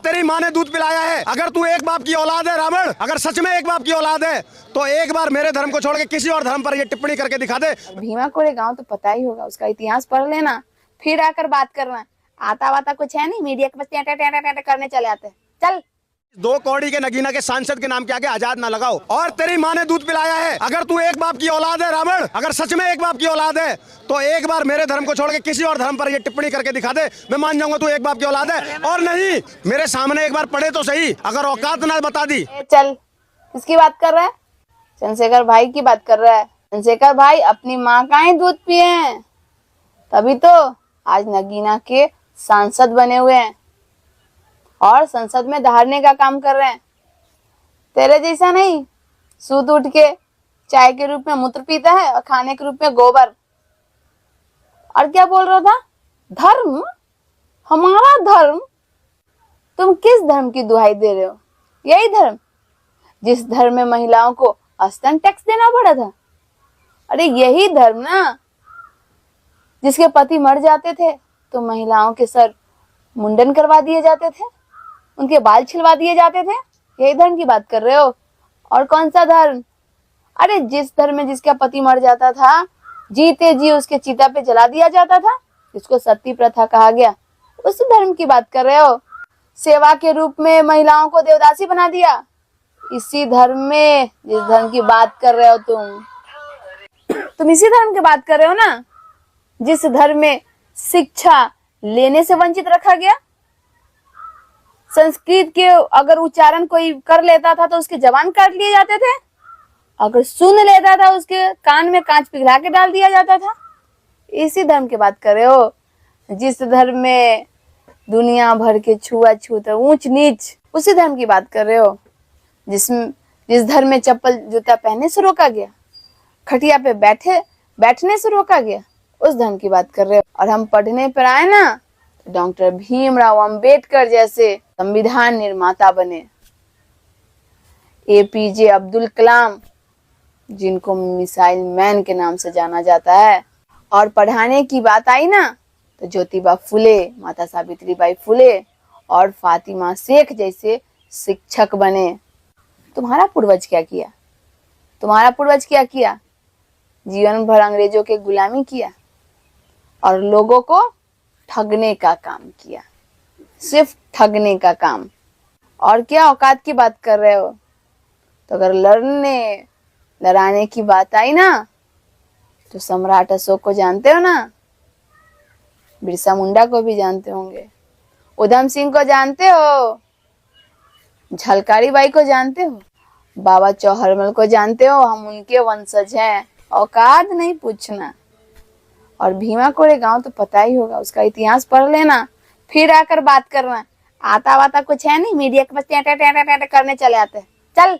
तेरी माँ ने दूध पिलाया है। अगर तू एक बाप की औलाद है रावण, अगर सच में एक बाप की औलाद है तो एक बार मेरे धर्म को छोड़ के किसी और धर्म पर ये टिप्पणी करके दिखा दे। भीमा कोरे गांव तो पता ही होगा, उसका इतिहास पढ़ लेना, फिर आकर बात करना। आता वाता कुछ है नहीं, मीडिया के बस टें टें टें टें टें करने चले आते। चल। 2 कौड़ी के नगीना के सांसद के नाम के आगे आजाद ना लगाओ। और तेरी माँ ने दूध पिलाया है। अगर तू एक बाप की औलाद है रावण, अगर सच में एक बाप की औलाद है तो एक बार मेरे धर्म को छोड़ के किसी और धर्म पर ये टिप्पणी करके दिखा दे, मैं मान जाऊंगा तू एक बाप की औलाद है। और नहीं, मेरे सामने एक बार पढ़े तो सही, अगर औकात ना बता दी। चल, किसकी बात कर रहा है? चंद्रशेखर भाई की बात कर रहा है। चंद्रशेखर भाई अपनी माँ का ही दूध पिए हैं, तभी तो आज नगीना के सांसद बने हुए हैं और संसद में धारने का काम कर रहे हैं। तेरे जैसा नहीं, सूत उठ के चाय के रूप में मूत्र पीता है और खाने के रूप में गोबर। और क्या बोल रहा था? धर्म? हमारा धर्म? तुम किस धर्म की दुहाई दे रहे हो? यही धर्म जिस धर्म में महिलाओं को स्तन टैक्स देना पड़ा था। अरे यही धर्म ना जिसके पति मर जाते थे तो महिलाओं के सर मुंडन करवा दिए जाते थे, उनके बाल छिलवा दिए जाते थे। यही धर्म की बात कर रहे हो? और कौन सा धर्म? अरे जिस धर्म में जिसका पति मर जाता था, जीते जी उसके चिता पे जला दिया जाता था, जिसको सती प्रथा कहा गया, उस धर्म की बात कर रहे हो? सेवा के रूप में महिलाओं को देवदासी बना दिया, इसी धर्म में जिस धर्म की बात कर रहे हो तुम इसी धर्म की बात कर रहे हो ना जिस धर्म में शिक्षा लेने से वंचित रखा गया। संस्कृत के अगर उच्चारण कोई कर लेता था तो उसके जबान काट लिए जाते थे, अगर सुन लेता था उसके कान में कांच पिघला के डाल दिया जाता था। इसी धर्म की बात कर रहे हो जिस धर्म में दुनिया भर के छुआछूत ऊंच नीच, उसी धर्म की बात कर रहे हो जिस धर्म में चप्पल जूता पहनने से रोका गया, खटिया पे बैठने से रोका गया, उस धर्म की बात कर रहे हो। और हम पढ़ने पर आए ना तो डॉक्टर भीमराव अंबेडकर जैसे संविधान निर्माता बने, एपीजे अब्दुल कलाम जिनको मिसाइल मैन के नाम से जाना जाता है। और पढ़ाने की बात आई ना तो ज्योतिबा फुले, माता सावित्रीबाई फुले और फातिमा शेख जैसे शिक्षक बने। तुम्हारा पूर्वज क्या किया? तुम्हारा पूर्वज क्या किया? जीवन भर अंग्रेजों के गुलामी किया और लोगों को ठगने का काम किया, सिर्फ ठगने का काम। और क्या औकात की बात कर रहे हो? तो अगर लड़ाने की बात आई ना तो सम्राट अशोक को जानते हो ना, बिरसा मुंडा को भी जानते होंगे, उधम सिंह को जानते हो, झलकारी बाई को जानते हो, बाबा चौहरमल को जानते हो, हम उनके वंशज हैं। औकात नहीं पूछना। और भीमा कोरे गांव तो पता ही होगा, उसका इतिहास पढ़ लेना, फिर आकर बात करना। आता वाता कुछ है नहीं, मीडिया के बस टें टें टें टें करने चले आते। चल।